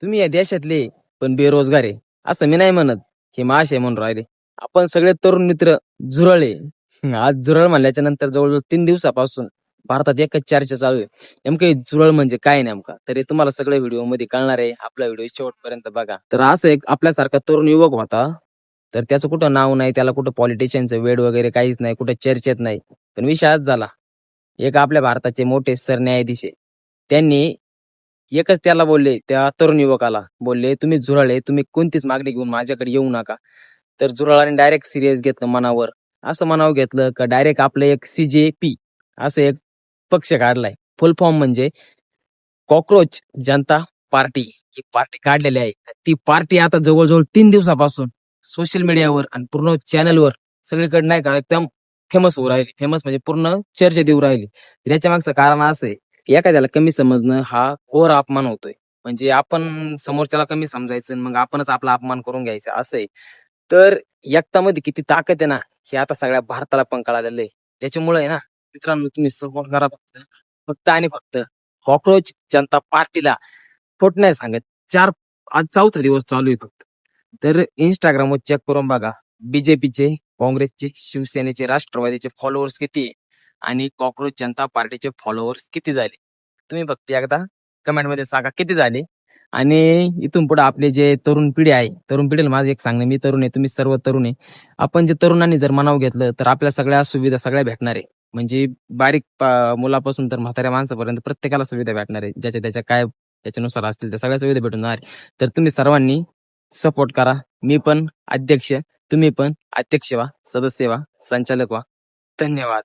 तुम्ही या देशातले पण बेरोजगार आहे असं मी नाही म्हणत. हे महाशय म्हणून राहिले. आपण सगळे तरुण मित्र झुरळे. आज झुरळ म्हणल्याच्या नंतर जवळजवळ 3 दिवसापासून भारतात एकच चर्चा चालू आहे. नेमकं हे झुरळ म्हणजे काय नेमका, तर हे तुम्हाला सगळ्या व्हिडिओ मध्ये कळणार आहे. आपला व्हिडिओ शेवटपर्यंत बघा. तर असं एक आपल्यासारखा तरुण युवक होता. तर त्याचं कुठं नाव नाही, त्याला कुठं पॉलिटिशियनचं वेड वगैरे काहीच नाही, कुठं चर्चेत नाही. पण विषय आज झाला, एक आपल्या भारताचे मोठे सरन्यायाधीश आहे. त्यांनी एकच त्याला बोलले, त्या तरुण युवकाला बोलले, तुम्ही झुरळे, तुम्ही कोणतीच मागणी घेऊन माझ्याकडे येऊ नका. तर झुरळाने डायरेक्ट सिरियस घेतलं मनावर. असं मनावर घेतलं का डायरेक्ट आपलं एक CJP असं एक पक्ष काढलाय. फुल फॉर्म म्हणजे कॉकरोच जनता पार्टी ही पार्टी काढलेली आहे. ती पार्टी आता जवळजवळ 3 दिवसापासून सोशल मीडियावर आणि पूर्ण चॅनलवर सगळीकडे नाही का एकदम फेमस होऊ राहिली. फेमस म्हणजे पूर्ण चर्चा देऊ राहिली. तर याच्या मागचं कारण असं आहे की एखाद्याला कमी समजणं हा घोर अपमान होतोय. म्हणजे आपण समोरच्याला कमी समजायचं आणि मग आपणच आपला अपमान करून घ्यायचा असं आहे. तर एकतामध्ये किती ताकद आहे ना, हे आता सगळ्या भारताला पण कळालेलं आहे. त्याच्यामुळे आहे ना मित्रांनो, तुम्ही सपोर्ट करा फक्त फक्त आणि फक्त कॉकरोच जनता पार्टीला. खोट नाही सांगत. आज 4था दिवस चालू आहे फक्त. तर इंस्टाग्रामवर चेक करून बघा. बीजेपीचे, काँग्रेसचे, शिवसेनेचे, राष्ट्रवादीचे फॉलोअर्स किती आहे आणि कॉकरोच जनता पार्टीचे फॉलोअर्स किती झाले. तुम्ही फक्त एकदा कमेंटमध्ये सांगा किती झाले. आणि इथून पुढे आपले जे तरुण पिढी आहे, तरुण पिढीला माझं एक सांगणं, मी तरुण आहे, तुम्ही सर्व तरुण आहे. आपण जे तरुणांनी जर मनावर घेतलं तर आपल्या सगळ्या सुविधा सगळ्या भेटणार आहे. म्हणजे बारीक मुलापासून तर म्हाताऱ्या माणसापर्यंत प्रत्येकाला सुविधा भेटणार आहे. ज्याच्या त्याच्या काय त्याच्यानुसार असतील त्या सगळ्या सुविधा भेटणार आहे. तर तुम्ही सर्वांनी सपोर्ट करा. मी पण अध्यक्ष, तुम्ही पण अध्यक्ष व्हा, सदस्य व्हा, संचालक व्हा. धन्यवाद.